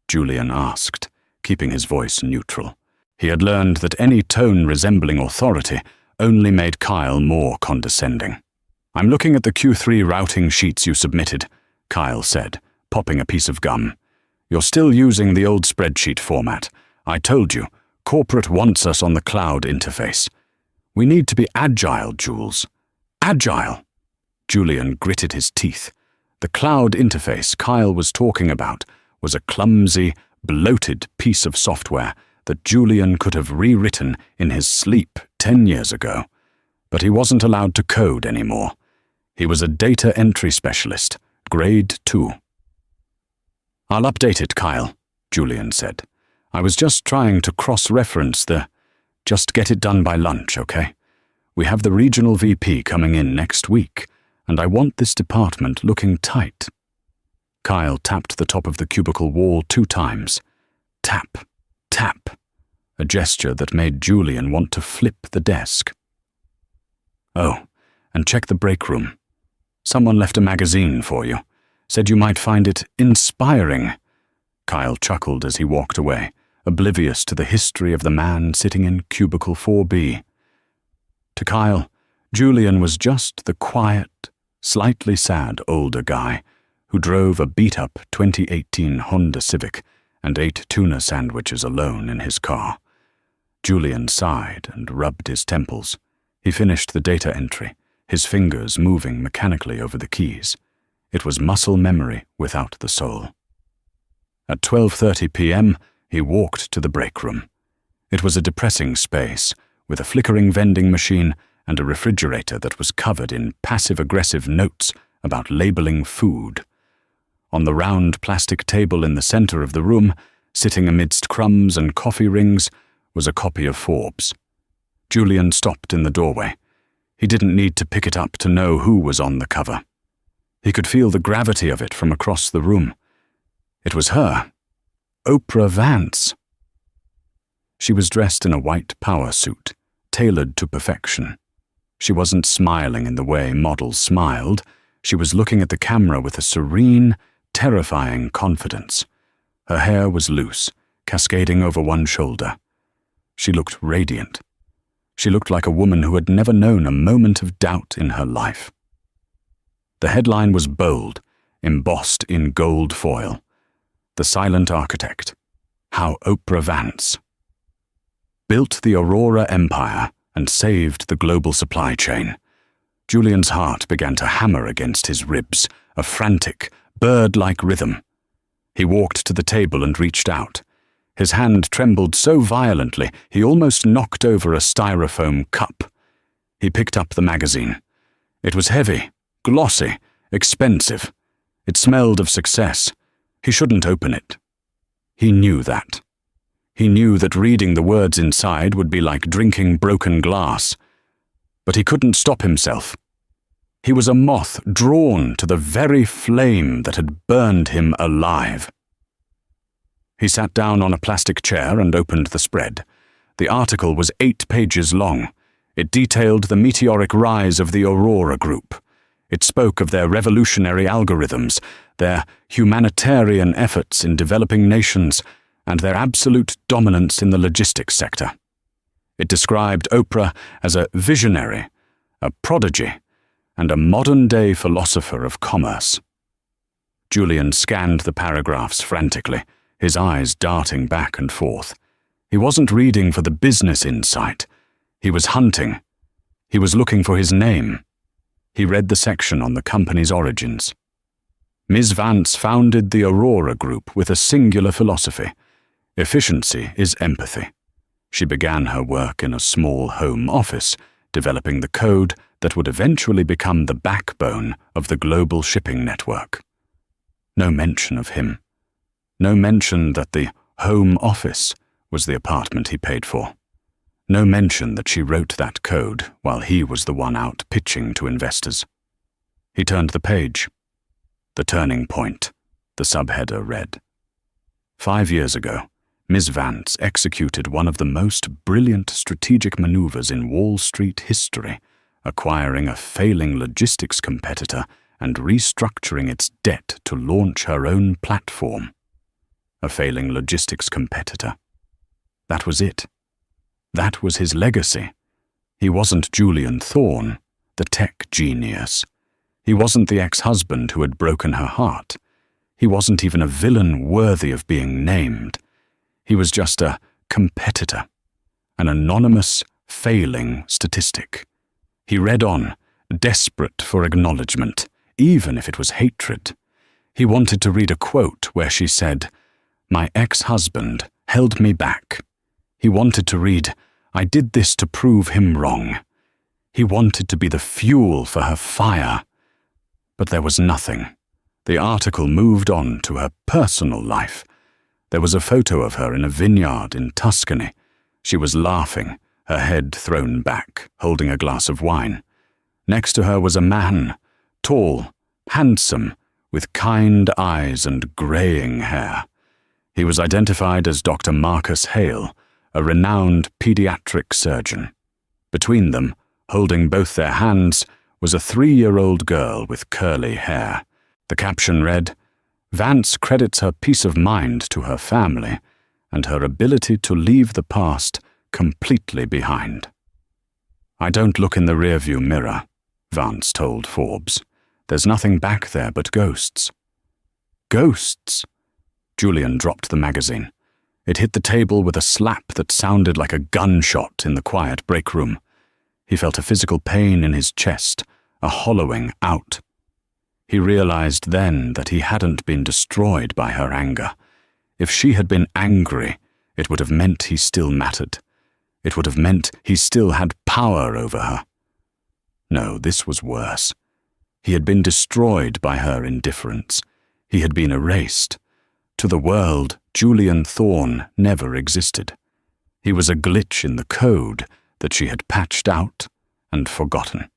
Julian asked, keeping his voice neutral. He had learned that any tone resembling authority only made Kyle more condescending. "I'm looking at the Q3 routing sheets you submitted," Kyle said, popping a piece of gum. "You're still using the old spreadsheet format. I told you, corporate wants us on the cloud interface. We need to be agile, Jules. Agile!" Julian gritted his teeth. The cloud interface Kyle was talking about was a clumsy, bloated piece of software that Julian could have rewritten in his sleep 10 years ago. But he wasn't allowed to code anymore. He was a data entry specialist, grade 2. "I'll update it, Kyle," Julian said. "I was just trying to cross-reference the... Just get it done by lunch, okay? We have the regional VP coming in next week, and I want this department looking tight." Kyle tapped the top of the cubicle wall 2 times. Tap, tap, a gesture that made Julian want to flip the desk. "Oh, and check the break room. Someone left a magazine for you. Said you might find it inspiring." Kyle chuckled as he walked away, oblivious to the history of the man sitting in cubicle 4B. To Kyle, Julian was just the quiet, slightly sad older guy who drove a beat-up 2018 Honda Civic and ate tuna sandwiches alone in his car. Julian sighed and rubbed his temples. He finished the data entry, his fingers moving mechanically over the keys. It was muscle memory without the soul. At 12:30 p.m., he walked to the break room. It was a depressing space, with a flickering vending machine and a refrigerator that was covered in passive-aggressive notes about labeling food. On the round plastic table in the center of the room, sitting amidst crumbs and coffee rings, was a copy of Forbes. Julian stopped in the doorway. He didn't need to pick it up to know who was on the cover. He could feel the gravity of it from across the room. It was her, Oprah Vance. She was dressed in a white power suit, tailored to perfection. She wasn't smiling in the way models smiled. She was looking at the camera with a serene, terrifying confidence. Her hair was loose, cascading over one shoulder. She looked radiant. She looked like a woman who had never known a moment of doubt in her life. The headline was bold, embossed in gold foil. The Silent Architect, How Oprah Vance Built the Aurora Empire and saved the global supply chain. Julian's heart began to hammer against his ribs, a frantic, bird-like rhythm. He walked to the table and reached out. His hand trembled so violently he almost knocked over a styrofoam cup. He picked up the magazine. It was heavy, glossy, expensive. It smelled of success. He shouldn't open it. He knew that. He knew that reading the words inside would be like drinking broken glass. But he couldn't stop himself. He was a moth drawn to the very flame that had burned him alive. He sat down on a plastic chair and opened the spread. The article was 8 pages long. It detailed the meteoric rise of the Aurora Group. It spoke of their revolutionary algorithms, their humanitarian efforts in developing nations, and their absolute dominance in the logistics sector. It described Oprah as a visionary, a prodigy, and a modern-day philosopher of commerce. Julian scanned the paragraphs frantically, his eyes darting back and forth. He wasn't reading for the business insight. He was hunting. He was looking for his name. He read the section on the company's origins. Ms. Vance founded the Aurora Group with a singular philosophy. Efficiency is empathy. She began her work in a small home office, developing the code that would eventually become the backbone of the global shipping network. No mention of him. No mention that the home office was the apartment he paid for. No mention that she wrote that code while he was the one out pitching to investors. He turned the page. The turning point, the subheader read. 5 years ago, Ms. Vance executed one of the most brilliant strategic maneuvers in Wall Street history, acquiring a failing logistics competitor and restructuring its debt to launch her own platform. A failing logistics competitor. That was it. That was his legacy. He wasn't Julian Thorne, the tech genius. He wasn't the ex-husband who had broken her heart. He wasn't even a villain worthy of being named. He was just a competitor, an anonymous, failing statistic. He read on, desperate for acknowledgement, even if it was hatred. He wanted to read a quote where she said, "My ex-husband held me back." He wanted to read, "I did this to prove him wrong." He wanted to be the fuel for her fire. But there was nothing. The article moved on to her personal life. There was a photo of her in a vineyard in Tuscany. She was laughing, her head thrown back, holding a glass of wine. Next to her was a man, tall, handsome, with kind eyes and graying hair. He was identified as Dr. Marcus Hale, a renowned pediatric surgeon. Between them, holding both their hands, was a 3-year-old girl with curly hair. The caption read, "Vance credits her peace of mind to her family and her ability to leave the past completely behind." "I don't look in the rearview mirror," Vance told Forbes. "There's nothing back there but ghosts." Ghosts! Julian dropped the magazine. It hit the table with a slap that sounded like a gunshot in the quiet break room. He felt a physical pain in his chest, a hollowing out. He realized then that he hadn't been destroyed by her anger. If she had been angry, it would have meant he still mattered. It would have meant he still had power over her. No, this was worse. He had been destroyed by her indifference. He had been erased. To the world, Julian Thorne never existed. He was a glitch in the code that she had patched out and forgotten.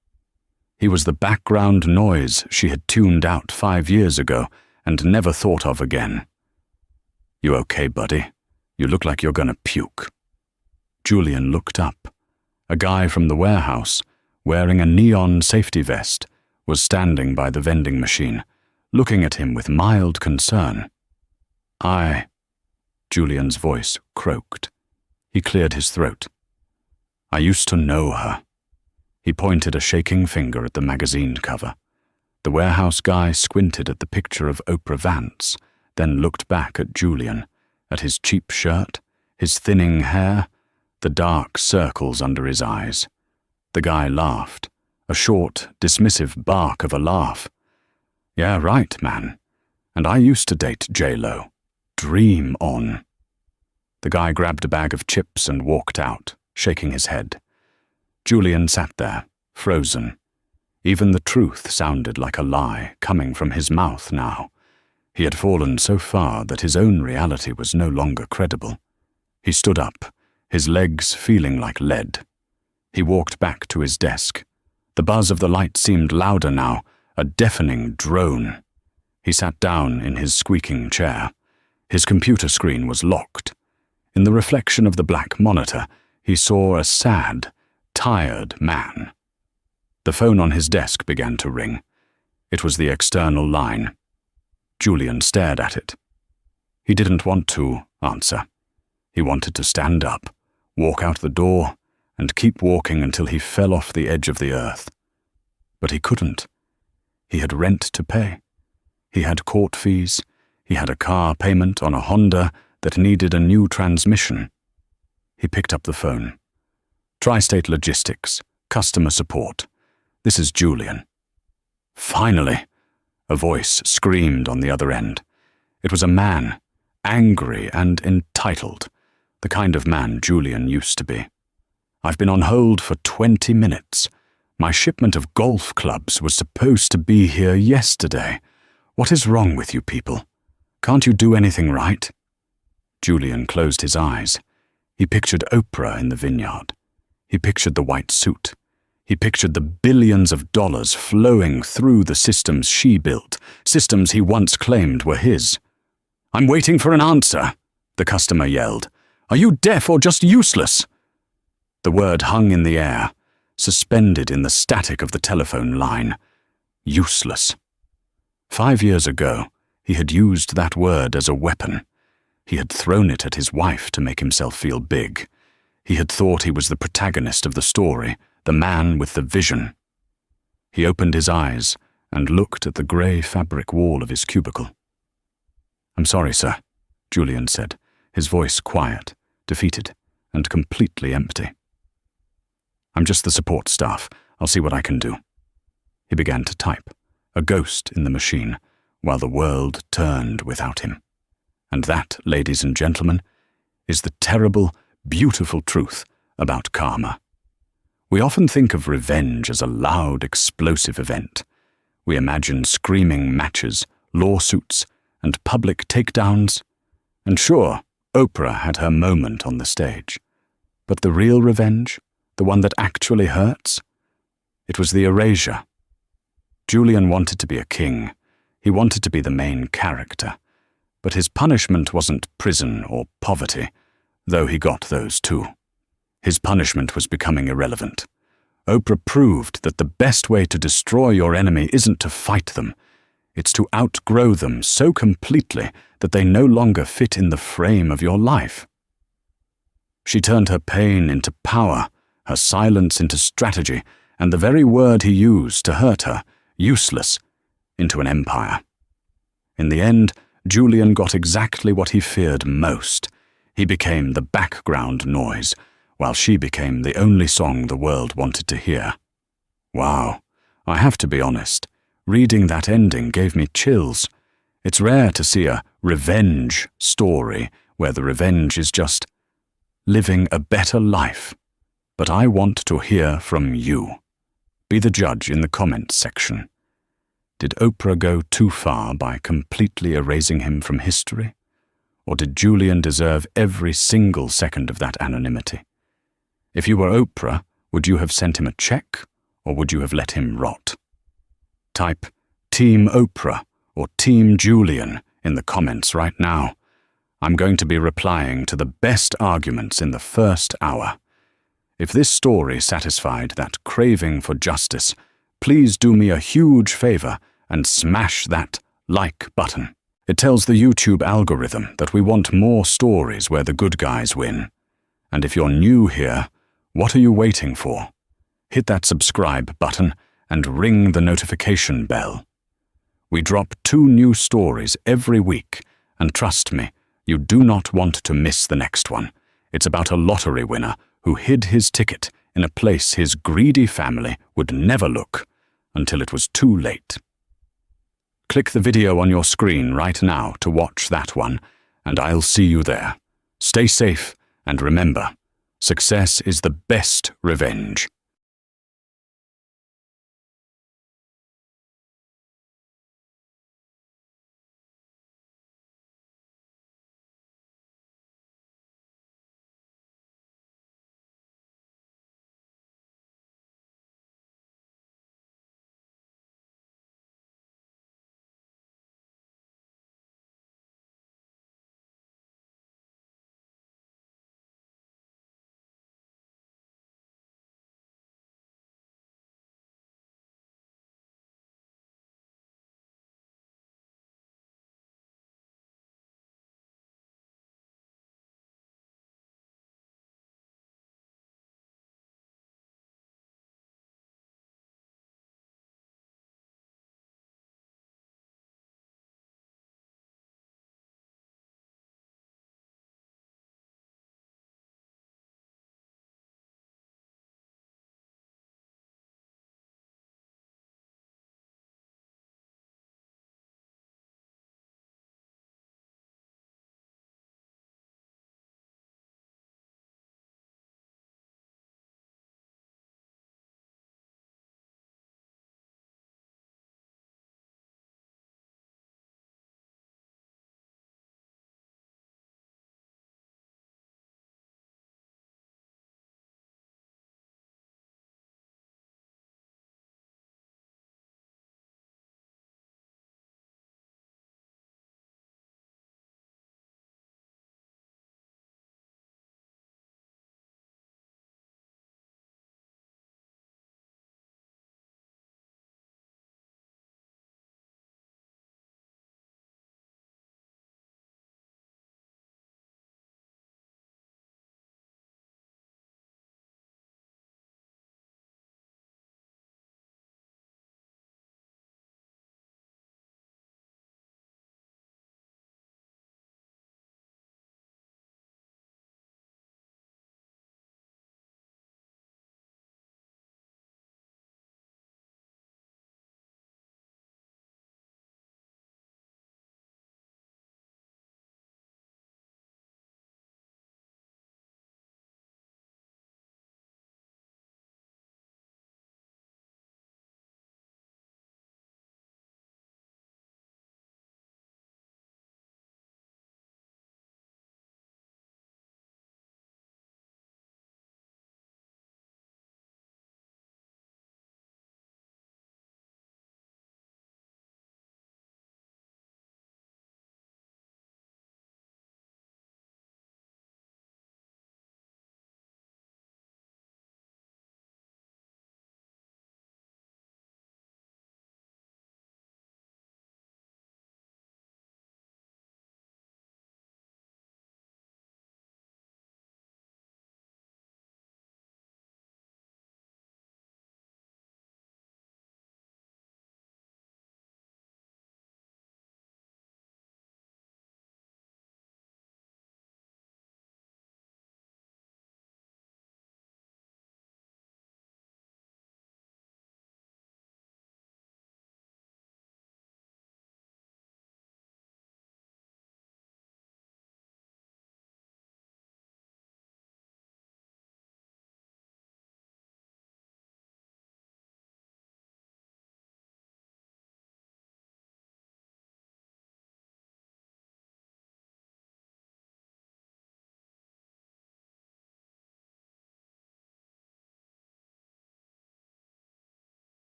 He was the background noise she had tuned out 5 years ago and never thought of again. "You okay, buddy? You look like you're gonna puke." Julian looked up. A guy from the warehouse, wearing a neon safety vest, was standing by the vending machine, looking at him with mild concern. Julian's voice croaked. He cleared his throat. "I used to know her." He pointed a shaking finger at the magazine cover. The warehouse guy squinted at the picture of Oprah Vance, then looked back at Julian, at his cheap shirt, his thinning hair, the dark circles under his eyes. The guy laughed, a short, dismissive bark of a laugh. "Yeah, right, man. And I used to date J-Lo. Dream on." The guy grabbed a bag of chips and walked out, shaking his head. Julian sat there, frozen. Even the truth sounded like a lie coming from his mouth now. He had fallen so far that his own reality was no longer credible. He stood up, his legs feeling like lead. He walked back to his desk. The buzz of the light seemed louder now, a deafening drone. He sat down in his squeaking chair. His computer screen was locked. In the reflection of the black monitor, he saw a sad, tired man. The phone on his desk began to ring. It was the external line. Julian stared at it. He didn't want to answer. He wanted to stand up, walk out the door, and keep walking until he fell off the edge of the earth. But he couldn't. He had rent to pay. He had court fees. He had a car payment on a Honda that needed a new transmission. He picked up the phone. "Tri-State Logistics, customer support. This is Julian." "Finally!" A voice screamed on the other end. It was a man, angry and entitled, the kind of man Julian used to be. "I've been on hold for 20 minutes. My shipment of golf clubs was supposed to be here yesterday. What is wrong with you people? Can't you do anything right?" Julian closed his eyes. He pictured Oprah in the vineyard. He pictured the white suit. He pictured the billions of dollars flowing through the systems she built, systems he once claimed were his. "I'm waiting for an answer," the customer yelled. "Are you deaf or just useless?" The word hung in the air, suspended in the static of the telephone line. Useless. 5 years ago, he had used that word as a weapon. He had thrown it at his wife to make himself feel big. He had thought he was the protagonist of the story, the man with the vision. He opened his eyes and looked at the grey fabric wall of his cubicle. "I'm sorry, sir," Julian said, his voice quiet, defeated, and completely empty. "I'm just the support staff. I'll see what I can do." He began to type, a ghost in the machine, while the world turned without him. And that, ladies and gentlemen, is the terrible, beautiful truth about karma. We often think of revenge as a loud, explosive event. We imagine screaming matches, lawsuits, and public takedowns. And sure, Oprah had her moment on the stage. But the real revenge, the one that actually hurts, it was the erasure. Julian wanted to be a king. He wanted to be the main character. But his punishment wasn't prison or poverty, though he got those too. His punishment was becoming irrelevant. Oprah proved that the best way to destroy your enemy isn't to fight them. It's to outgrow them so completely that they no longer fit in the frame of your life. She turned her pain into power, her silence into strategy, and the very word he used to hurt her, useless, into an empire. In the end, Julian got exactly what he feared most. He became the background noise, while she became the only song the world wanted to hear. Wow, I have to be honest, reading that ending gave me chills. It's rare to see a revenge story where the revenge is just living a better life. But I want to hear from you. Be the judge in the comments section. Did Oprah go too far by completely erasing him from history? Or did Julian deserve every single second of that anonymity? If you were Oprah, would you have sent him a check, or would you have let him rot? Type Team Oprah or Team Julian in the comments right now. I'm going to be replying to the best arguments in the first hour. If this story satisfied that craving for justice, please do me a huge favor and smash that like button. It tells the YouTube algorithm that we want more stories where the good guys win. And if you're new here, what are you waiting for? Hit that subscribe button and ring the notification bell. We drop 2 new stories every week, and trust me, you do not want to miss the next one. It's about a lottery winner who hid his ticket in a place his greedy family would never look until it was too late. Click the video on your screen right now to watch that one, and I'll see you there. Stay safe, and remember, success is the best revenge.